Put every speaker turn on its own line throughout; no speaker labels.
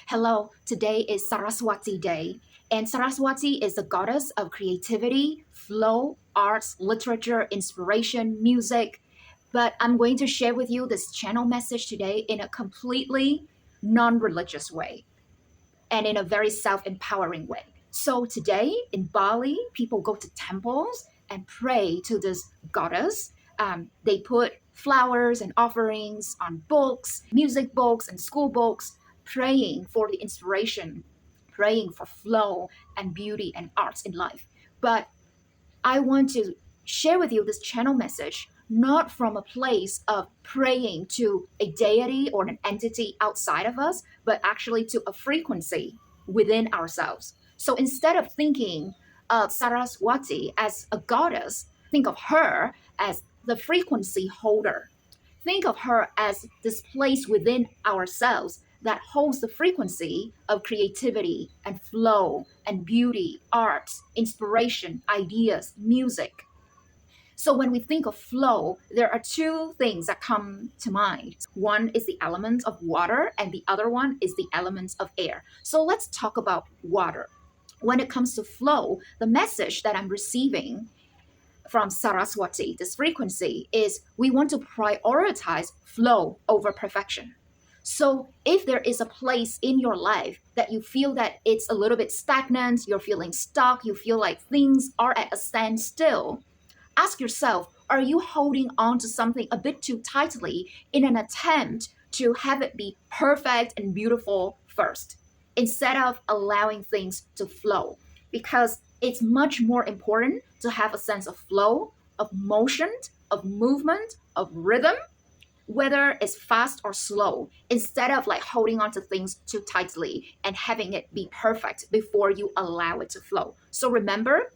Hello, today is Saraswati Day, and Saraswati is the goddess of creativity, flow, arts, literature, inspiration, music. But I'm going to share with you this channel message today in a completely non religious way and in a very self empowering way. So, today in Bali, people go to temples and pray to this goddess. They put flowers and offerings on books, music books, and school books, praying for the inspiration, praying for flow and beauty and arts in life. But I want to share with you this channel message not from a place of praying to a deity or an entity outside of us, but actually to a frequency within ourselves. So instead of thinking of Saraswati as a goddess, think of her as the frequency holder. Think of her as this place within ourselves that holds the frequency of creativity and flow and beauty, art, inspiration, ideas, music. So when we think of flow, there are two things that come to mind. One is the element of water, and the other one is the element of air. So let's talk about water. When it comes to flow, the message that I'm receiving from Saraswati, this frequency, is we want to prioritize flow over perfection. So if there is a place in your life that you feel that it's a little bit stagnant, you're feeling stuck, you feel like things are at a standstill, ask yourself, are you holding on to something a bit too tightly in an attempt to have it be perfect and beautiful first, instead of allowing things to flow? Because it's much more important to have a sense of flow, of motion, of movement, of rhythm, whether it's fast or slow, instead of like holding on to things too tightly and having it be perfect before you allow it to flow. So remember,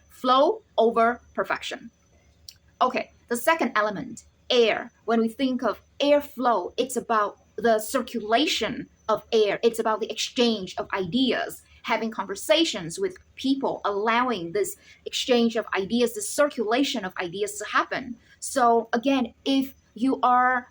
flow over perfection. Okay, the second element, air. When we think of airflow, it's about the circulation of air, it's about the exchange of ideas, having conversations with people, allowing this exchange of ideas, this circulation of ideas to happen. So, again, if you are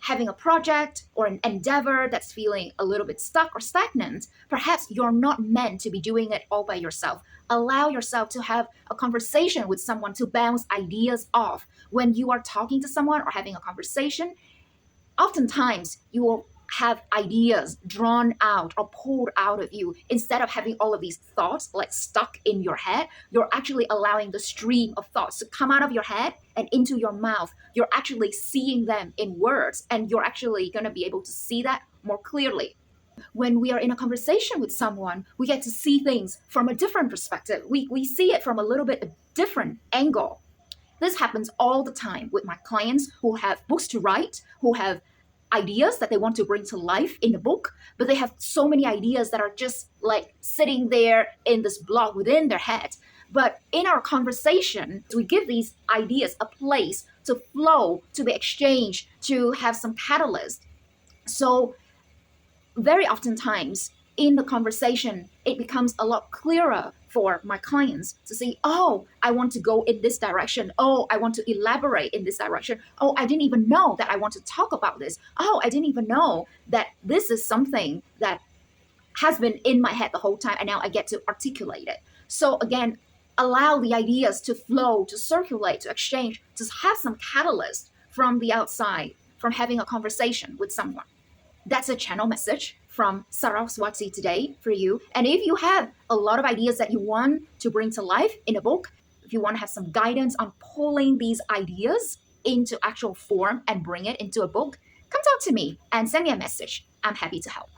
having a project or an endeavor that's feeling a little bit stuck or stagnant, perhaps you're not meant to be doing it all by yourself. Allow yourself to have a conversation with someone to bounce ideas off. When you are talking to someone or having a conversation, oftentimes you will have ideas drawn out or pulled out of you. Instead of having all of these thoughts like stuck in your head, you're actually allowing the stream of thoughts to come out of your head and into your mouth. You're actually seeing them in words, and you're actually going to be able to see that more clearly. When we are in a conversation with someone, we get to see things from a different perspective. We see it from a little bit a different angle. This happens all the time with my clients who have books to write, who have ideas that they want to bring to life in the book, but they have so many ideas that are just like sitting there in this block within their head. But in our conversation, we give these ideas a place to flow, to be exchanged, to have some catalyst. So very oftentimes in the conversation, it becomes a lot clearer for my clients to see, oh, I want to go in this direction. Oh, I want to elaborate in this direction. Oh, I didn't even know that I want to talk about this. Oh, I didn't even know that this is something that has been in my head the whole time, and now I get to articulate it. So again, allow the ideas to flow, to circulate, to exchange, to have some catalyst from the outside, from having a conversation with someone. That's a channel message from Saraswati today for you. And if you have a lot of ideas that you want to bring to life in a book, if you want to have some guidance on pulling these ideas into actual form and bring it into a book, come talk to me and send me a message. I'm happy to help.